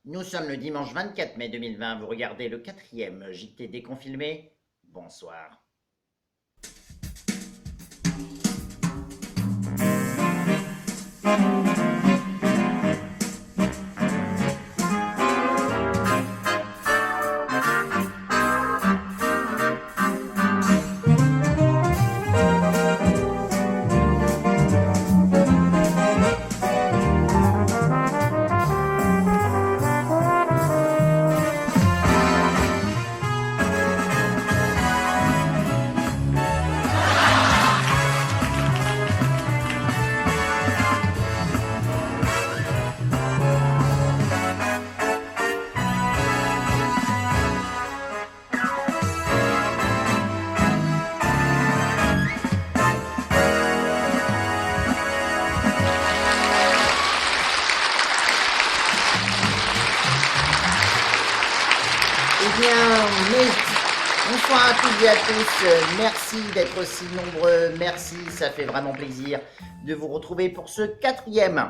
Nous sommes le dimanche 24 mai 2020, vous regardez le 4e JT déconfilmé. Bonsoir. Bonsoir à toutes et à tous, merci d'être aussi nombreux, merci, ça fait vraiment plaisir de vous retrouver pour ce 4e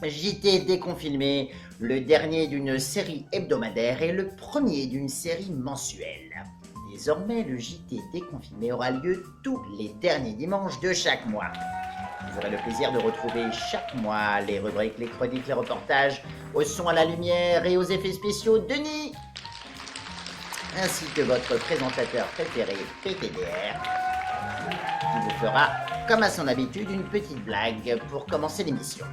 JT déconfilmé, le dernier d'une série hebdomadaire et le premier d'une série mensuelle. Désormais, le JT déconfilmé aura lieu tous les derniers dimanches de chaque mois. Vous aurez le plaisir de retrouver chaque mois les rubriques, les chroniques, les reportages, au son, à la lumière et aux effets spéciaux Denis, ainsi que votre présentateur préféré, PTDR, qui vous fera, comme à son habitude, une petite blague pour commencer l'émission.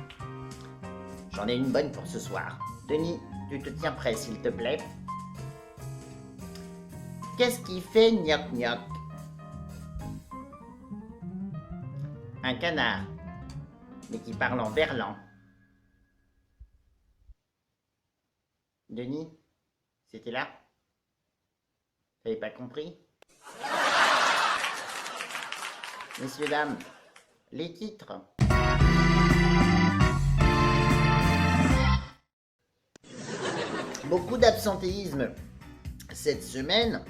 J'en ai une bonne pour ce soir. Denis, tu te tiens prêt, s'il te plaît. Qu'est-ce qui fait gnoc gnoc? Un canard, mais qui parle en verlan. Denis, c'était là? T'avais pas compris? Messieurs, dames, les titres. Beaucoup d'absentéisme cette semaine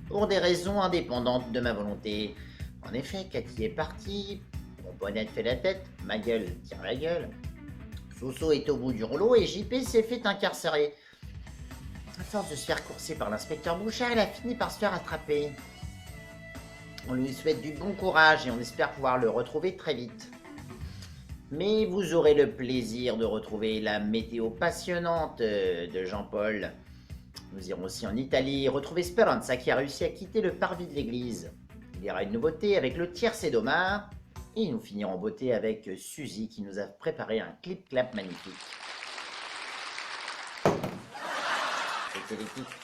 pour des raisons indépendantes de ma volonté. En effet, Cathy est partie, Bonbonnette fait la tête, ma gueule tire la gueule, Soso est au bout du rouleau et JP s'est fait incarcérer. À force de se faire courser par l'inspecteur Bouchard, elle a fini par se faire attraper. On lui souhaite du bon courage et on espère pouvoir le retrouver très vite. Mais vous aurez le plaisir de retrouver la météo passionnante de Jean-Paul. Nous irons aussi en Italie retrouver Speranza qui a réussi à quitter le parvis de l'église. Il y aura une nouveauté avec le tiercé d'Omar. Et nous finirons en beauté avec Suzy qui nous a préparé un clip-clap magnifique. C'était les titres.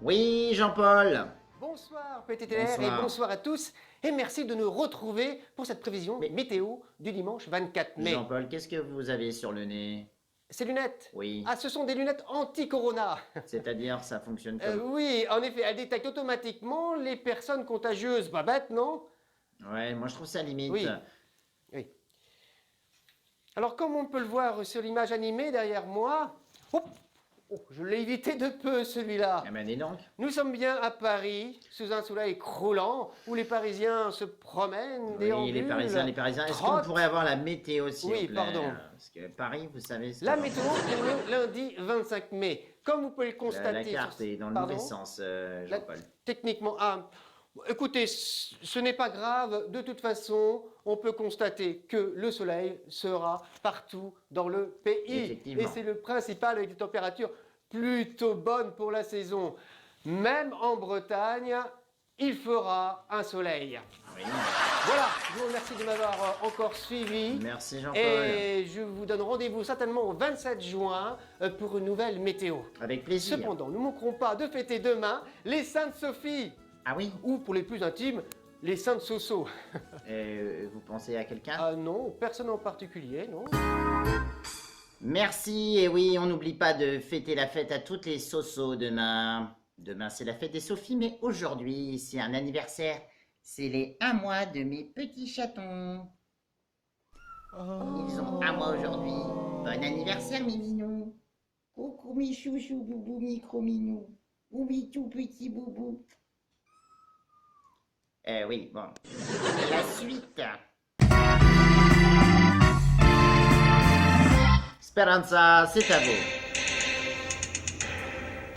Oui, Jean-Paul. Bonsoir PTTR Bonsoir. et bonsoir à tous et merci de nous retrouver pour cette prévision Mais- météo du dimanche 24 mai. Jean-Paul, qu'est-ce que vous avez sur le nez? Ces lunettes? Oui. Ah, ce sont des lunettes anti-corona. C'est-à-dire, ça fonctionne comme... Oui, en effet, elles détectent automatiquement les personnes contagieuses. Pas bête, non? Ouais, moi je trouve ça limite. Oui. Oui. Alors, comme on peut le voir sur l'image animée derrière moi, je l'ai évité de peu celui-là. Ah ben dis donc. Nous sommes bien à Paris, sous un soleil croulant, où les Parisiens se promènent, Oui, déambulent. les Parisiens. Est-ce qu'on trottent. pourrait avoir la météo, s'il Oui, vous plaît? pardon. Parce que Paris, vous savez... ce La que- météo pour le lundi 25 mai. Comme vous pouvez le constater... La carte est dans le Pardon. mauvais sens, Jean-Paul. Techniquement... Ah, écoutez, ce n'est pas grave. De toute façon, on peut constater que le soleil sera partout dans le pays. Effectivement. Et c'est le principal avec des températures plutôt bonnes pour la saison. Même en Bretagne, il fera un soleil. Oui. Voilà, je vous remercie de m'avoir encore suivi. Merci, Jean-Paul. Et je vous donne rendez-vous certainement au 27 juin pour une nouvelle météo. Avec plaisir. Cependant, nous ne manquerons pas de fêter demain les Saintes Sophie, Ah oui? ou pour les plus intimes, les Saintes Soso. Vous pensez à quelqu'un? Ah non, personne en particulier, non. Merci, et oui, on n'oublie pas de fêter la fête à toutes les sosos demain. Demain, c'est la fête des Sophies, mais aujourd'hui, c'est un anniversaire. C'est les 1 mois de mes petits chatons. Ils ont 1 mois aujourd'hui. Bon anniversaire, mes minous. Coucou, mes chouchous, boubou, micro minou. Oubi, tout petit boubou. Oui, bon. La suite. Speranza, c'est à vous.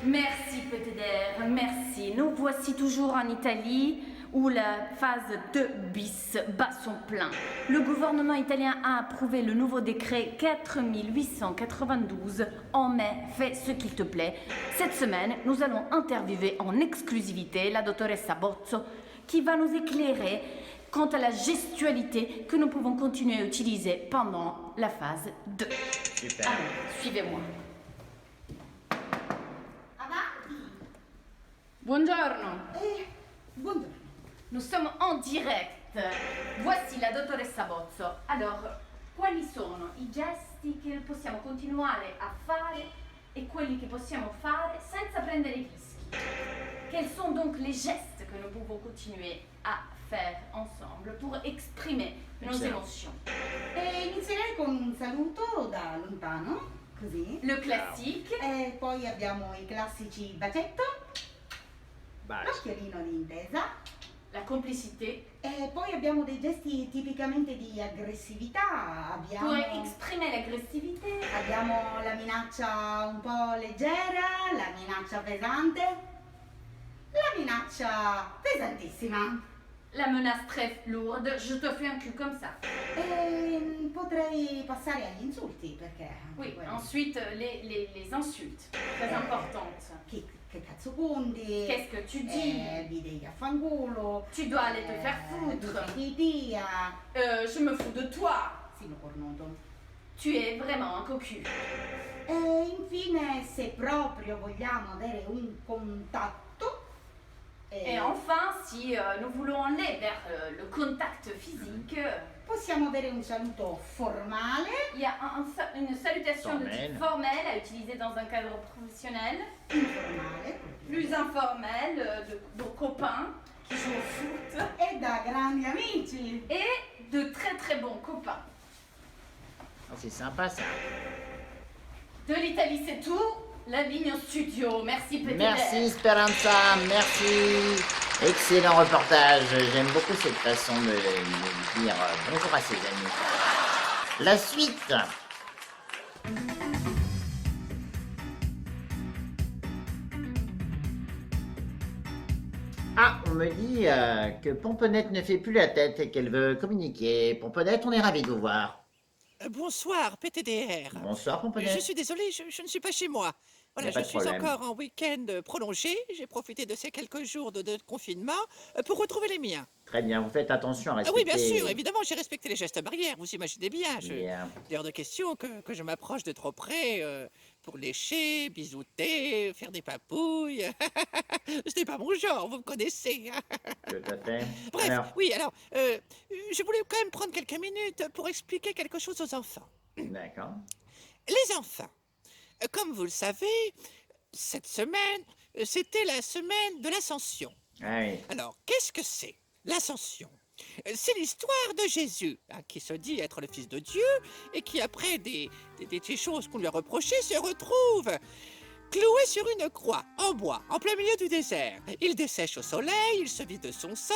Merci Peter, merci. Nous voici toujours en Italie où la phase 2 bis bat son plein. Le gouvernement italien a approuvé le nouveau décret 4892 en mai. Fais ce qu'il te plaît. Cette semaine, nous allons interviewer en exclusivité la dottoressa Bozzo qui va nous éclairer quant à la gestualité que nous pouvons continuer à utiliser pendant la phase 2. Super. Allez, suivez-moi. Buongiorno. Buongiorno. Nous sommes en direct. Voici la dottoressa Bozzo. Alors, quali sono i gesti che possiamo continuare a fare e quelli che possiamo fare senza prendere i rischi? Quels sont donc les gestes que nous pouvons continuer à faire ensemble pour exprimer nos Excellent. émotions? E inizierei con un saluto da lontano, così. Le classique. E poi abbiamo i classici bacetto, l'occhiolino di intesa. La complicité. E poi abbiamo dei gesti tipicamente di aggressività. Pour exprimer l'agressivité. Abbiamo la minaccia un po' leggera, la minaccia pesante, la minaccia pesantissima. La menace très lourde. Je te fais un cul comme ça. E potrei passare agli insulti perché... Oui, quelli- ensuite les insultes. Très importantes. Che cazzo punti? Qu'est-ce que tu dis? Vidi a fanculo. Tu dois aller te faire foutre. Pipia. Je me fous de toi. Sino cornuto. Tu es vraiment un cocu. E infine, se proprio vogliamo avere un contatto... Et enfin, si nous voulons aller vers le contact physique, possiamo avere un saluto formale, il y a une salutation de Formelle. type formel à utiliser dans un cadre professionnel, informale, plus informel de nos copains qui jouent au foot, e da grandi amici. et de très très bons copains. Oh, c'est sympa ça. De l'Italie, c'est tout. La ligne au studio. Merci, Petit Merci Speranza, merci. Excellent reportage. J'aime beaucoup cette façon de dire bonjour à ses amis. La suite. Ah, on me dit que Pomponette ne fait plus la tête et qu'elle veut communiquer. Pomponette, on est ravis de vous voir. Bonsoir, PTDR. Bonsoir Pomponette. Je suis désolée, je ne suis pas chez moi. Y Voilà, a pas je de suis problème. encore en week-end prolongé. J'ai profité de ces quelques jours de confinement pour retrouver les miens. Très bien, vous faites attention à Ah respecter... oui, bien sûr, évidemment, j'ai respecté les gestes barrières, vous imaginez bien. Bien. Il est hors de question que je m'approche de trop près pour lécher, bisouter, faire des papouilles. Ce n'est pas mon genre, vous me connaissez. Tout à fait. Bref, Alors, oui, alors, je voulais quand même prendre quelques minutes pour expliquer quelque chose aux enfants. d'accord. Les enfants, comme vous le savez, cette semaine, c'était la semaine de l'Ascension. Ah oui. Alors, qu'est-ce que c'est, l'Ascension? C'est l'histoire de Jésus, hein, qui se dit être le Fils de Dieu, et qui, après des choses qu'on lui a reprochées, se retrouve cloué sur une croix, en bois, en plein milieu du désert. Il dessèche au soleil, il se vide de son sang,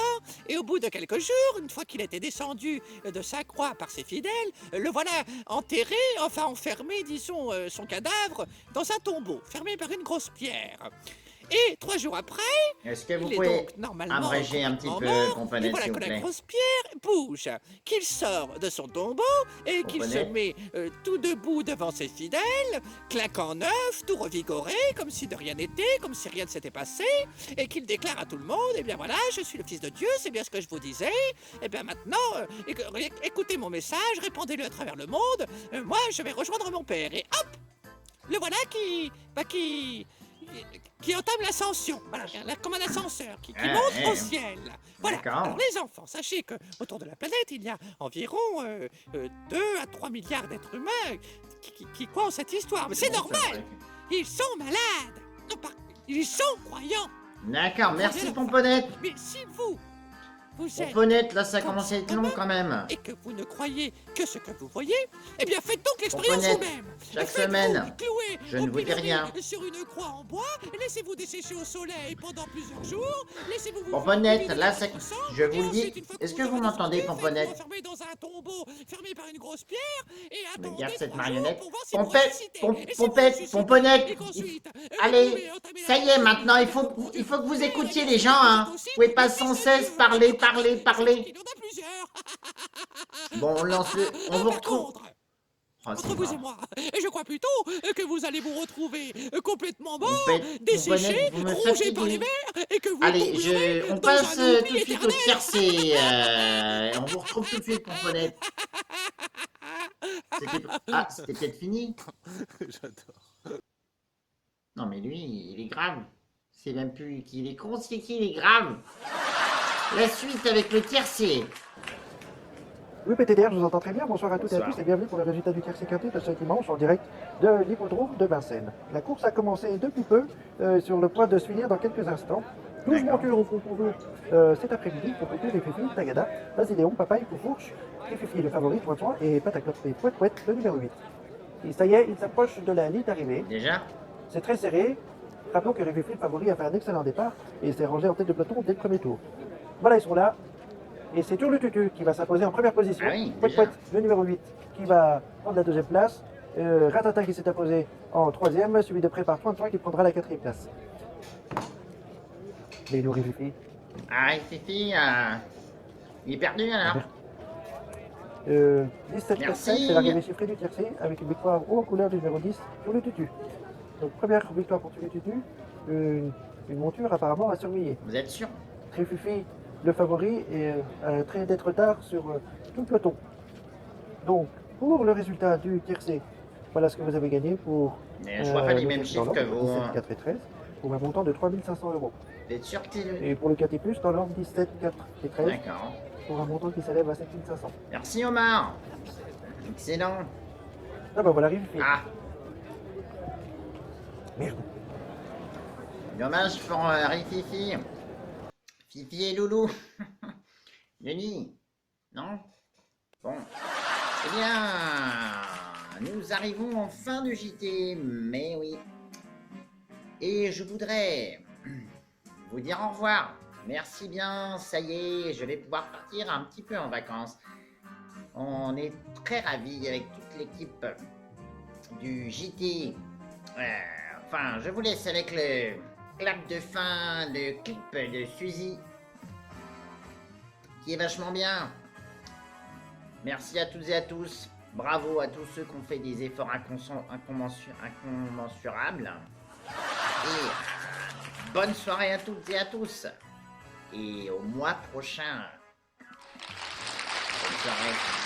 et au bout de quelques jours, une fois qu'il était descendu de sa croix par ses fidèles, le voilà enterré, enfin enfermé, disons, son cadavre, dans un tombeau, fermé par une grosse pierre. Et 3 jours après, Est-ce que vous il est pouvez donc normalement abréger un petit complètement peu, mort, et Pomponette, voilà s'il vous que la plaît? grosse pierre bouge, qu'il sort de son tombeau et qu'il se Pomponette. met tout debout devant ses fidèles, claquant neuf, tout revigoré, comme si de rien n'était, comme si rien ne s'était passé, et qu'il déclare à tout le monde, eh bien voilà, je suis le Fils de Dieu, c'est bien ce que je vous disais, et bien maintenant, écoutez mon message, répandez-le à travers le monde, moi je vais rejoindre mon père, et hop, le voilà qui entame l'ascension, voilà, comme un ascenseur qui Ah, monte ouais. au ciel. Voilà. D'accord. Alors les enfants, sachez que autour de la planète, il y a environ 2 à 3 milliards d'êtres humains qui croient en cette histoire. Mais c'est Bon, ça, normal. Ils sont malades. Non, pas, ils sont croyants. D'accord, merci Bien. Pomponette. Mais si vous, vous êtes Pomponette, là, ça commence à être long quand même. et que vous ne croyez que ce que vous voyez, eh bien faites donc l'expérience Pomponette, vous-même. chaque Faites-vous semaine, clouer je ne au vous dis pilori rien. sur une croix en bois, laissez-vous dessécher au soleil pendant plusieurs jours, laissez-vous vous Pomponette, vider là, de ça, votre sang, je vous et le dis. ensuite, une fois Est-ce vous que vous aurez m'entendez, descendu, faites-vous Pomponette? enfermer dans un tombeau fermé par une grosse pierre et attendez Regarde cette 3 jours marionnette. pour voir si vous Pompette, ressuscitez. Et si vous Pompette, ressuscitez, Pomponette. et qu'ensuite, vous Allez, pouvez entamer ça la y est, vie maintenant, avec votre bon il Dieu. faut que vous Et écoutiez regardez, les gens, vous hein. êtes aussi Vous pouvez pas le sans fils de cesse Dieu. parler. Et c'est parce qu'il en a plusieurs. Bon, on lance le... On vous Par retrouve. contre, Oh, c'est entre vous mort. et moi, je crois plutôt que vous allez vous retrouver complètement mort, Pompette, desséché, Pomponette, vous me rongé par les fatiguez. vers, et que vous Allez, tomberez on dans passe un tout oubli de suite au éternel. tiercé. On vous retrouve tout de suite, Pomponette. C'était peut-être fini. J'adore. Non, mais lui, il est grave. C'est même plus qu'il est con, c'est qu'il est grave. La suite avec le tiercé. Oui, PTDR, je vous entends très bien. Bonsoir à toutes et à Bonsoir. tous et bienvenue pour le résultat du tiercé quintet de ce dimanche en direct de l'hippodrome de Vincennes. La course a commencé depuis peu, sur le point de se finir dans quelques instants. 12 D'accord. montures au concours cet après-midi pour compter les Fifi, Tagada, Basiléon, Papaye, Poufourche, Fifi, le favori, Point et Pataclope et Pouet, le numéro 8. Et ça y est, il s'approche de la ligne d'arrivée. Déjà? C'est très serré. Rappelons que Fifi, le favori, a fait un excellent départ et s'est rangé en tête de peloton dès le premier tour. Voilà, ils sont là. Et c'est Turlututu qui va s'imposer en première position. Ah oui, Pouet, déjà. le numéro 8, qui va prendre la deuxième place. Ratata qui s'est imposé en troisième, suivi de près par Toin qui prendra la quatrième place. Mais il nourrit Fifi. Ah, Fifi, il est perdu alors. 17 Merci. 4 c'est l'arrivée chiffrée du tiercé avec une victoire haut en couleur du numéro 10, Turlututu. Donc première victoire pour Turlututu, une monture apparemment à surveiller. Vous êtes sûr? Tréfufi, le favori, et a très d'être retard sur tout le peloton. Donc, pour le résultat du tiercé, voilà ce que vous avez gagné pour. Mais je vois pas les mêmes chiffres que vous. 17, 4 et 13, pour un montant de 3 500 €. Vous êtes sûr que c'est... Et pour le quintet plus, dans l'ordre 17, 4 et 13, D'accord. pour un montant qui s'élève à 7 500. Merci Omar. Excellent. Ah bah voilà, Fifi. Ah, Merde. dommage pour Fifi. Fifi et Loulou. Denis. Non? Bon. Eh bien, nous arrivons en fin de JT, mais oui. Et je voudrais vous dire au revoir. Merci bien, ça y est, je vais pouvoir partir un petit peu en vacances. On est très ravis avec toute l'équipe du JT. Enfin, je vous laisse avec le clap de fin, le clip de Suzy, qui est vachement bien. Merci à toutes et à tous. Bravo à tous ceux qui ont fait des efforts incommensurables. Et bonne soirée à toutes et à tous. Et au mois prochain. Bonne soirée.